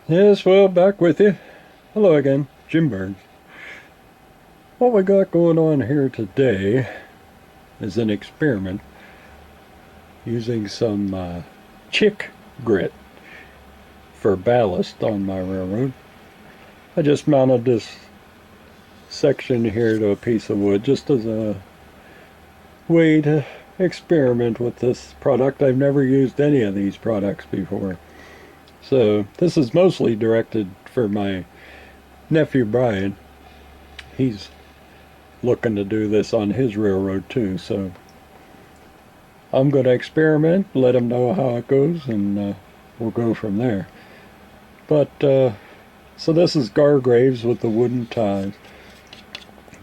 Yes, well, back with you. Hello again, Jim Burns. What we got going on here today is an experiment using some chick grit for ballast on my railroad. I just mounted this section here to a piece of wood just as a way to experiment with this product. I've never used any of these products before. So this is mostly directed for my nephew Brian. He's looking to do this on his railroad too, so I'm going to experiment, let him know how it goes, and we'll go from there. But so this is Gargraves with the wooden ties.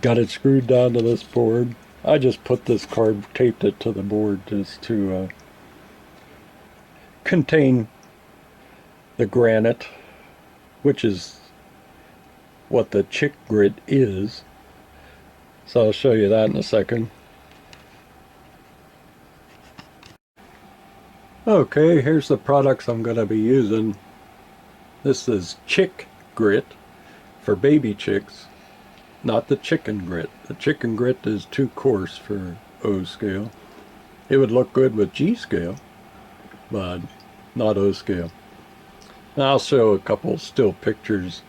Got it screwed down to this board. I just put this card, taped it to the board just to contain the granite, which is what the chick grit is. So I'll show you that in a second. Okay, here's the products I'm going to be using. This is chick grit for baby chicks, not the chicken grit. The chicken grit is too coarse for O scale. It would look good with G scale, but not O scale. Now I'll show a couple still pictures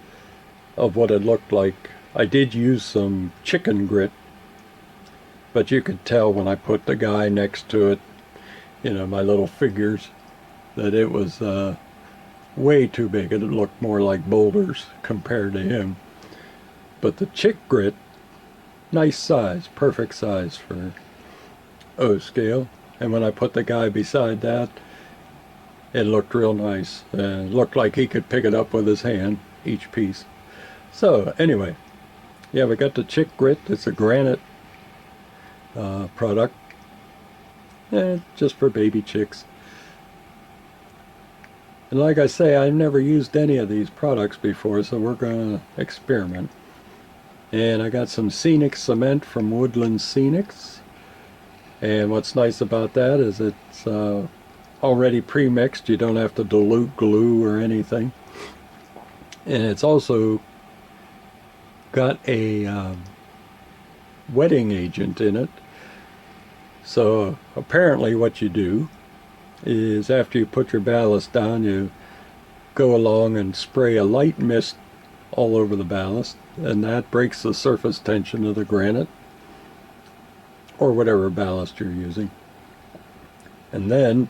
of what it looked like. I did use some chicken grit, but you could tell when I put the guy next to it, you know, my little figures, that it was way too big. It looked more like boulders compared to him. But the chick grit, nice size, perfect size for O scale. And when I put the guy beside that, it looked real nice. It looked like he could pick it up with his hand, each piece. So anyway, yeah, we got the chick grit. It's a Granite product, just for baby chicks. And like I say, I've never used any of these products before, so we're going to experiment. And I got some Scenic cement from Woodland Scenics. And what's nice about that is it's already pre-mixed. You don't have to dilute glue or anything. And it's also got a wetting agent in it. So apparently what you do is after you put your ballast down, you go along and spray a light mist all over the ballast, and that breaks the surface tension of the granite or whatever ballast you're using. And then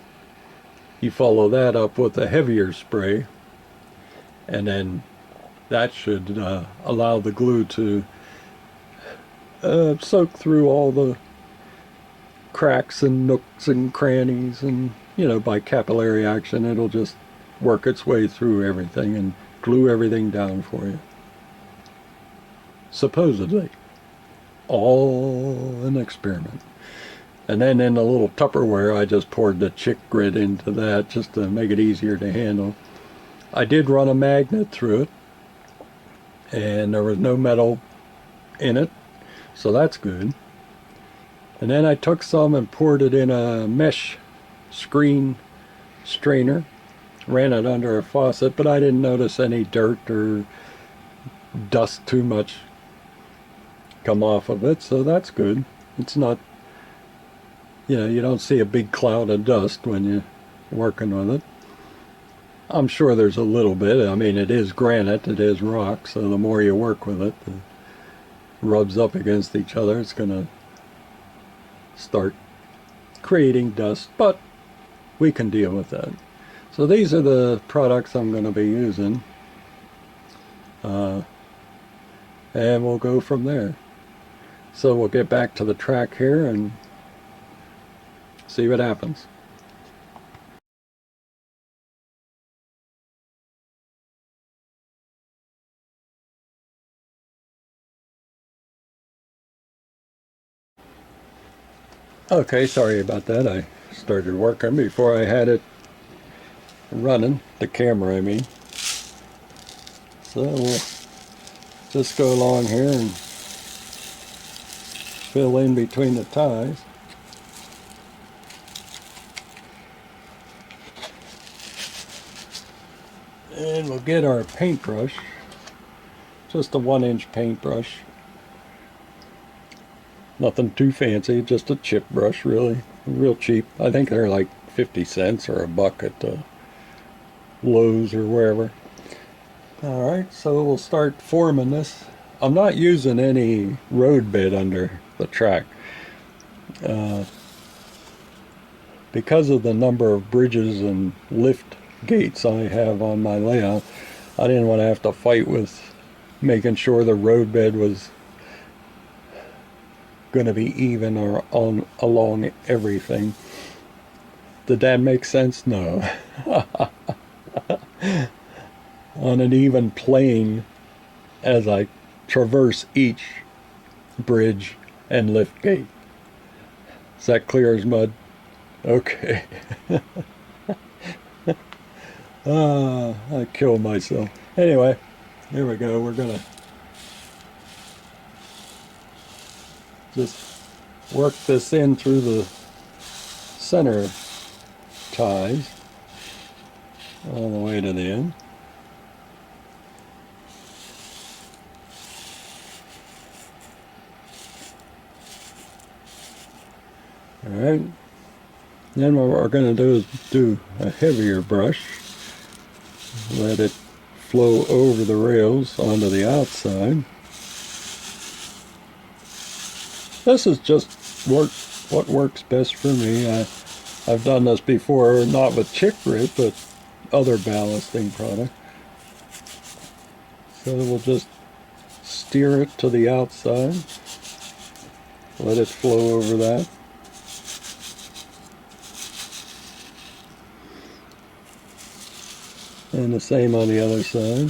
you follow that up with a heavier spray, and then that should allow the glue to soak through all the cracks and nooks and crannies, and you know, by capillary action it'll just work its way through everything and glue everything down for you. Supposedly. All an experiment. And then in a little Tupperware I just poured the chick grit into that just to make it easier to handle. I did run a magnet through it, and there was no metal in it, so that's good. And then I took some and poured it in a mesh screen strainer, ran it under a faucet, but I didn't notice any dirt or dust too much come off of it, so that's good. It's not, you know, you don't see a big cloud of dust when you're working with it. I'm sure there's a little bit. I mean, it is granite, it is rock, so the more you work with it, it rubs up against each other, it's going to start creating dust, but we can deal with that. So these are the products I'm going to be using, and we'll go from there. So we'll get back to the track here and see what happens. Okay, sorry about that. I started working before I had it running, the camera I mean. So we'll just go along here and fill in between the ties. And we'll get our paintbrush, just a 1-inch paintbrush. Nothing too fancy, just a chip brush, really. Real cheap. I think they're like 50 cents or $1 at the Lowe's or wherever. Alright, so we'll start forming this. I'm not using any road bed under the track. Because of the number of bridges and lift gates I have on my layout, I didn't want to have to fight with making sure the road bed was going to be even or on along everything. Did that make sense? No. On an even plane as I traverse each bridge and lift gate. Is that clear as mud? Okay. I killed myself. Anyway, here we go. We're gonna just work this in through the center ties all the way to the end. Alright, then what we're going to do is do a heavier brush, let it flow over the rails onto the outside. This is just what works best for me. I've done this before, not with chick grit, but other ballasting product. So we'll just steer it to the outside, let it flow over that. And the same on the other side.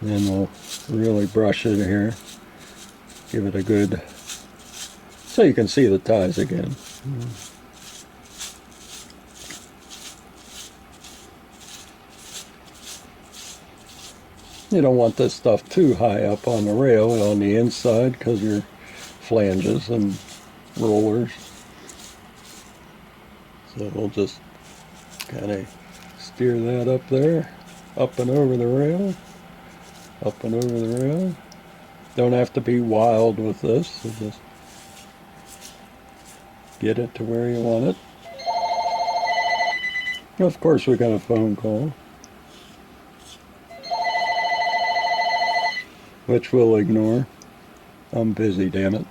Then we'll really brush it here. Give it a good, so you can see the ties again. You don't want this stuff too high up on the rail and on the inside because your flanges and rollers. So we'll just kind of steer that up there, up and over the rail, up and over the rail. Don't have to be wild with this, so just get it to where you want it. Of course, we got a phone call, which we'll ignore. I'm busy, damn it.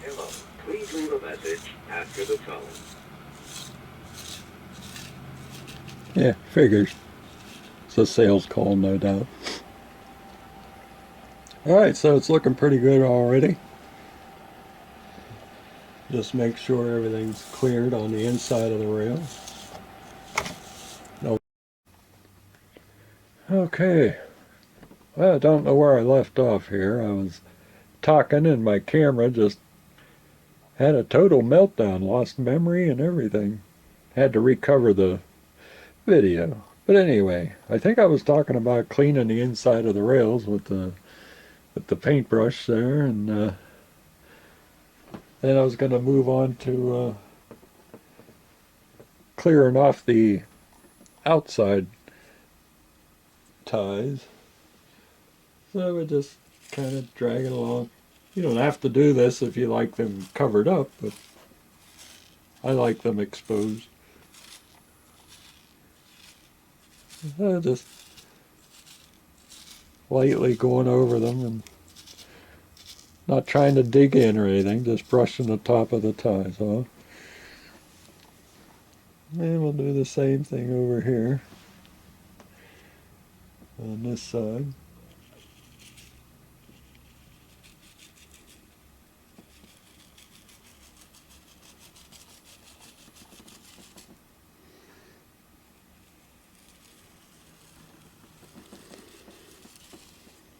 Hello, please leave a message after the tone. Yeah, figures. It's a sales call, no doubt. Alright, so it's looking pretty good already. Just make sure everything's cleared on the inside of the rail. No. Okay. Well, I don't know where I left off here. I was talking and my camera just had a total meltdown, lost memory and everything. Had to recover the video. But anyway, I think I was talking about cleaning the inside of the rails with the paintbrush there, and then I was going to move on to clearing off the outside ties. So we just kind of drag it along. You don't have to do this if you like them covered up, but I like them exposed. Just lightly going over them and not trying to dig in or anything, just brushing the top of the ties off. And we'll do the same thing over here on this side.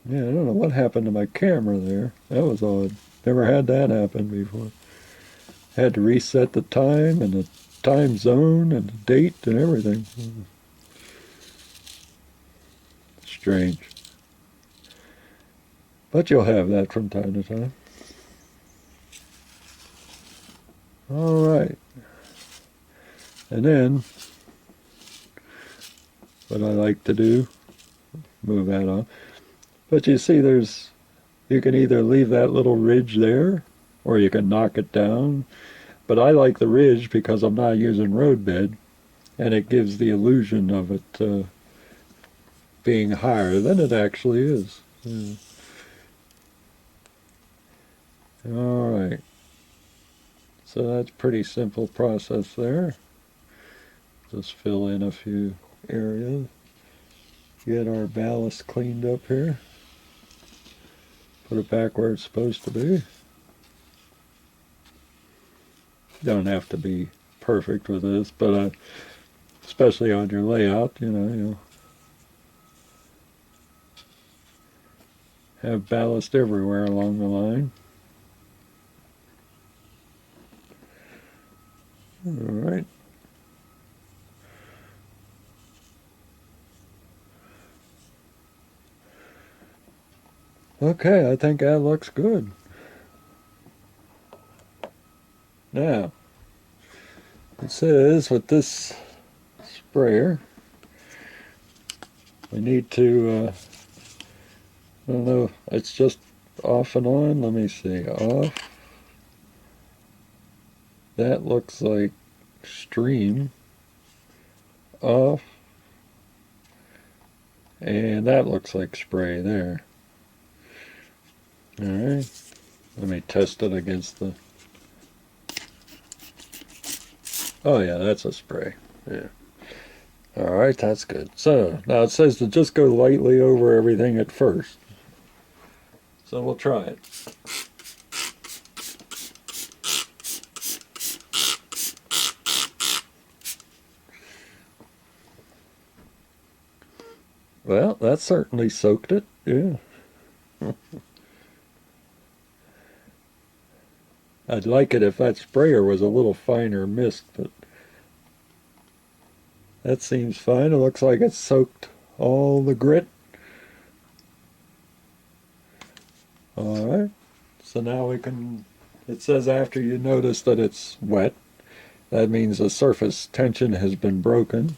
Yeah, I don't know what happened to my camera there. That was odd. Never had that happen before. Had to reset the time and the time zone and the date and everything. Strange. But you'll have that from time to time. All right. And then, what I like to do, move that on. But you see, you can either leave that little ridge there, or you can knock it down. But I like the ridge because I'm not using road bed, and it gives the illusion of it being higher than it actually is. Yeah. All right. So that's a pretty simple process there. Just fill in a few areas. Get our ballast cleaned up here. Put it back where it's supposed to be. Don't have to be perfect with this, but especially on your layout, you'll have ballast everywhere along the line. All right. Okay, I think that looks good. Now, it says with this sprayer, we need to, I don't know, it's just off and on. Let me see, off. That looks like stream. Off. And that looks like spray there. All right. Let me test it against the... Oh yeah, that's a spray. Yeah. All right, that's good. So now it says to just go lightly over everything at first. So we'll try it. Well, that certainly soaked it. Yeah. I'd like it if that sprayer was a little finer mist, but that seems fine. It looks like it's soaked all the grit. All right. So now we can, it says after you notice that it's wet, that means the surface tension has been broken.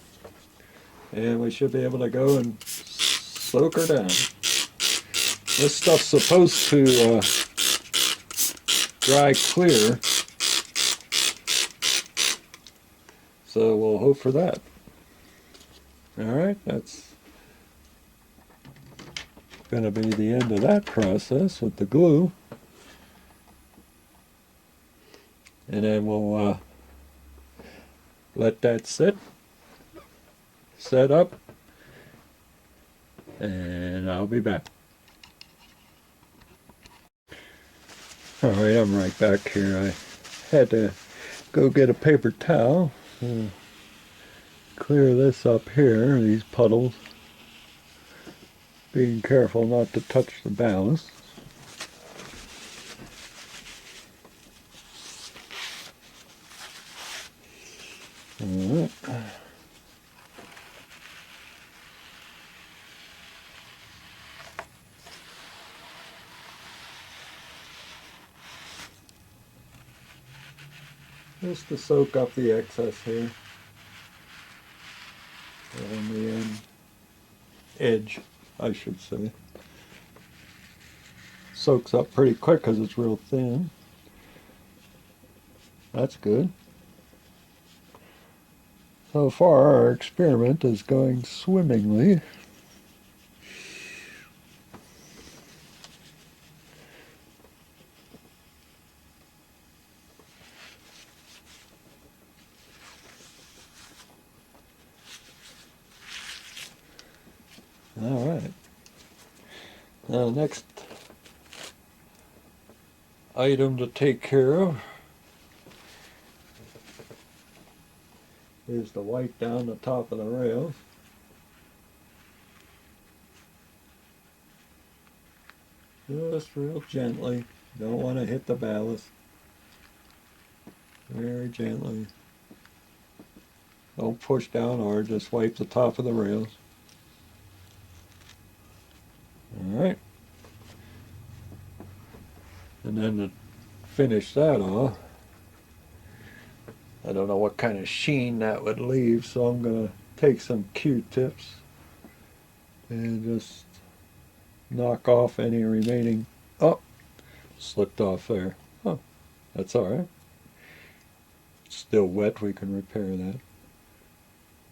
And we should be able to go and soak her down. This stuff's supposed to dry clear, so we'll hope for that. All right, that's going to be the end of that process with the glue. And then we'll let that set up, and I'll be back. All right, I'm right back here. I had to go get a paper towel, clear this up here, these puddles. Being careful not to touch the ballast. All right. Just to soak up the excess here on the edge, I should say. Soaks up pretty quick because it's real thin. That's good. So far, our experiment is going swimmingly. All right. Now, next item to take care of is to wipe down the top of the rails. Just real gently. Don't want to hit the ballast. Very gently. Don't push down hard, just wipe the top of the rails. Alright. And then to finish that off, I don't know what kind of sheen that would leave, so I'm going to take some Q-tips and just knock off any remaining. Oh, slipped off there. Oh, that's alright. It's still wet, we can repair that.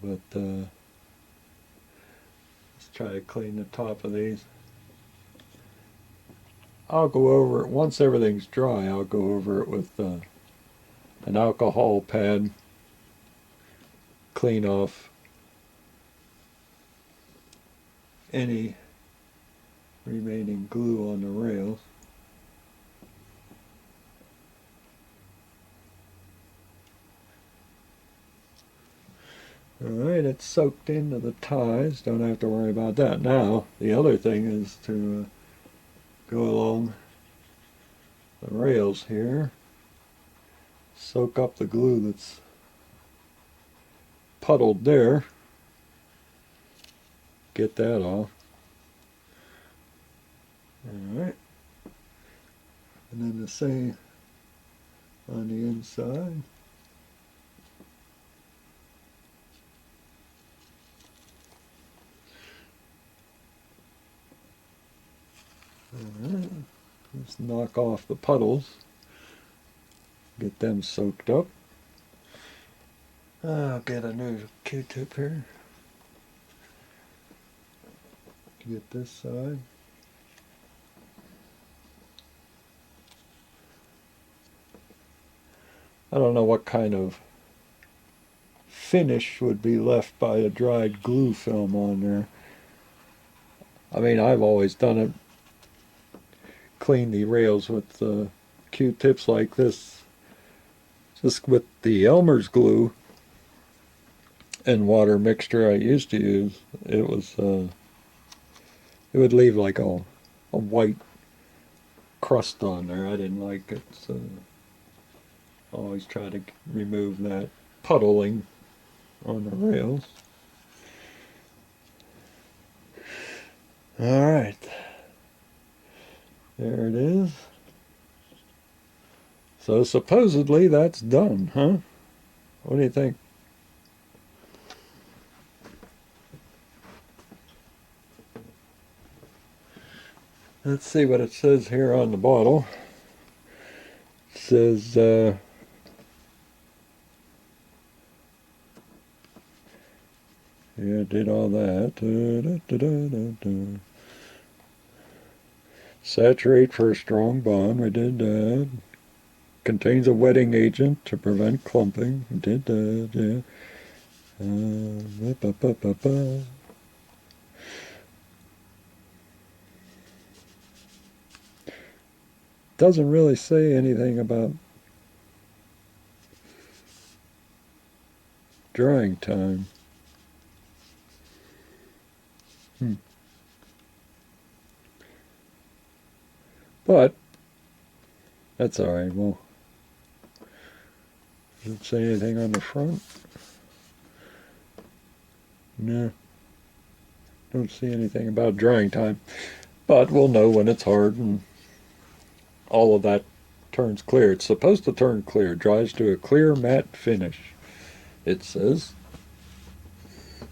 But let's try to clean the top of these. I'll go over it, once everything's dry, I'll go over it with an alcohol pad, clean off any remaining glue on the rails. Alright, it's soaked into the ties, don't have to worry about that. Now, the other thing is to go along the rails here, soak up the glue that's puddled there, get that off. Alright, and then the same on the inside. Alright, let's knock off the puddles, get them soaked up. I'll get a new Q-tip here. Get this side. I don't know what kind of finish would be left by a dried glue film on there. I mean, I've always done it, clean the rails with Q-tips like this, just with the Elmer's glue and water mixture I used to use. It was it would leave like a white crust on there. I didn't like it, so I always try to remove that puddling on the rails. Alright, there it is. So supposedly that's done, huh? What do you think? Let's see what it says here on the bottle. It says yeah, did all that. Saturate for a strong bond. We did that. Contains a wetting agent to prevent clumping. We did that, yeah. Doesn't really say anything about drying time. But that's all right. Well, does it say anything on the front? No. Don't see anything about drying time. But we'll know when it's hard and all of that turns clear. It's supposed to turn clear. Dries to a clear matte finish, it says.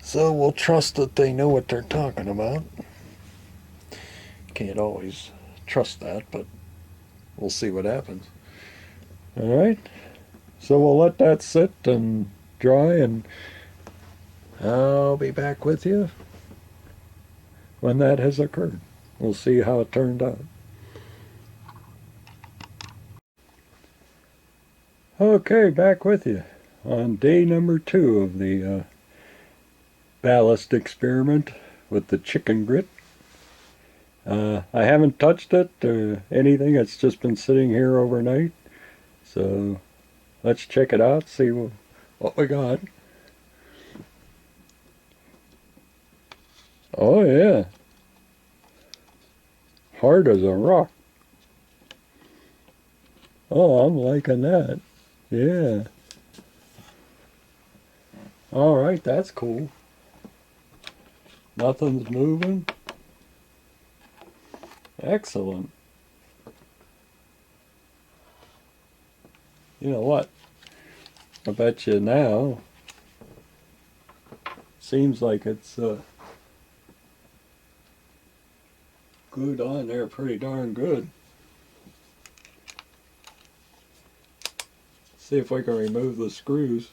So we'll trust that they know what they're talking about. Can't always trust that, but we'll see what happens. Alright, so we'll let that sit and dry, and I'll be back with you when that has occurred. We'll see how it turned out. Okay, back with you on day number 2 of the ballast experiment with the chicken grit. I haven't touched it or anything. It's just been sitting here overnight. So let's check it out, see what we got. Oh yeah, hard as a rock. Oh, I'm liking that. Yeah. All right, that's cool. Nothing's moving. Excellent. You know what? I bet you now seems like it's glued on there pretty darn good. See if we can remove the screws.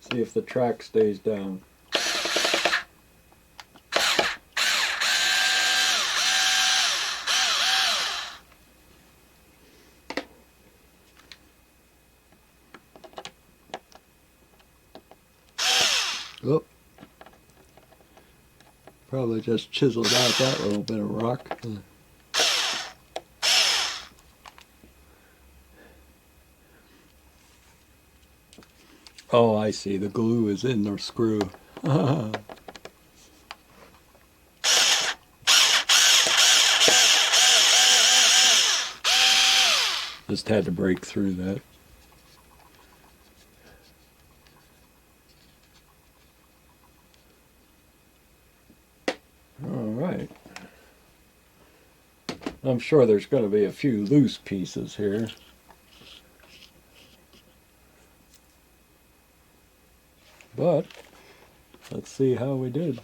See if the track stays down. Oh, probably just chiseled out that little bit of rock. Oh, I see. The glue is in the screw. Just had to break through that. All right. I'm sure there's going to be a few loose pieces here. But let's see how we did.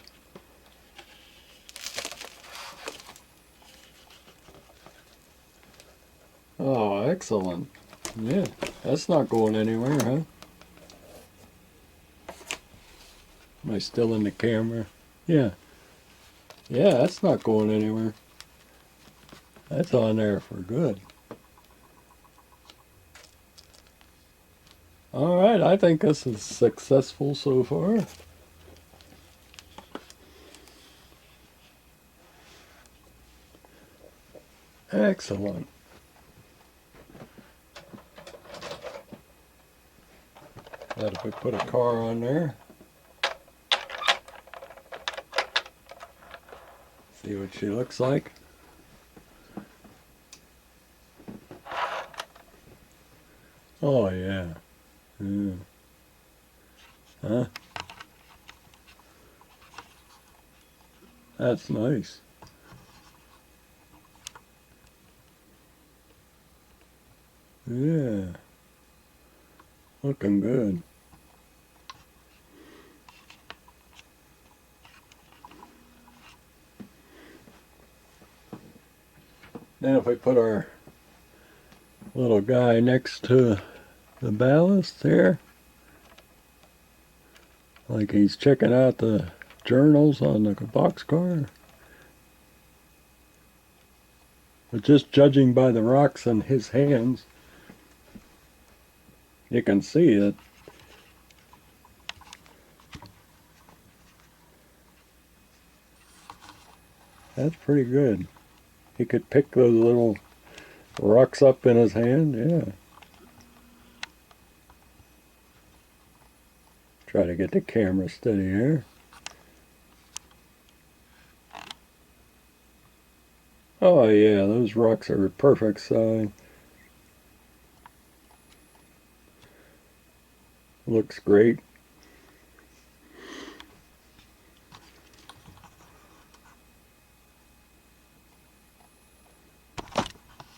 Oh, excellent. Yeah, that's not going anywhere, huh? Am I still in the camera? Yeah. Yeah, that's not going anywhere. That's on there for good. All right, I think this is successful so far. Excellent. That if we put a car on there. See what she looks like. Oh yeah. Yeah. Huh? That's nice. Yeah. Looking good. Now if we put our little guy next to the ballast there, like he's checking out the journals on the boxcar. But just judging by the rocks in his hands, you can see it. That's pretty good. He could pick those little rocks up in his hand, yeah. Try to get the camera steady here. Oh yeah, those rocks are perfect size. Looks great.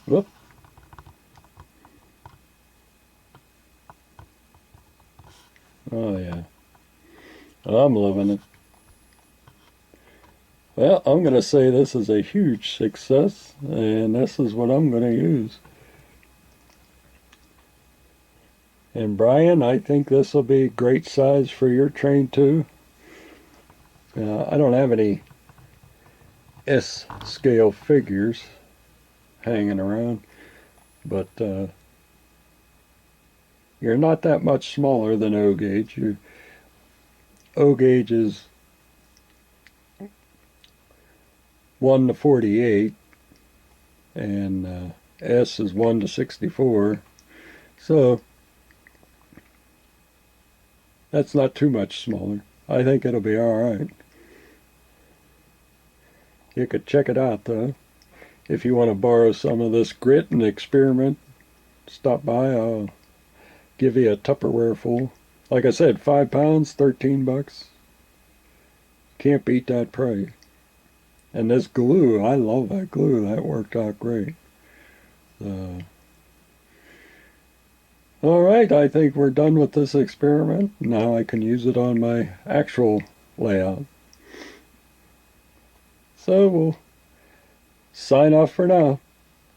Whoop. Oh yeah. I'm loving it. Well, I'm going to say this is a huge success, and this is what I'm going to use. And Brian, I think this will be great size for your train too. I don't have any S scale figures hanging around, but you're not that much smaller than O gauge. Your O gauge is 1 to 48, and S is 1 to 64. So that's not too much smaller. I think it'll be all right. You could check it out though. If you want to borrow some of this grit and experiment, stop by. I'll give you a Tupperware full. Like I said, 5 pounds, $13. Can't beat that price. And this glue, I love that glue. That worked out great. All right, I think we're done with this experiment. Now I can use it on my actual layout. So we'll sign off for now.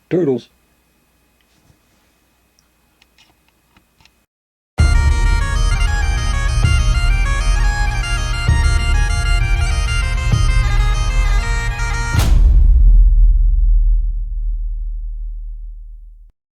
Toodles.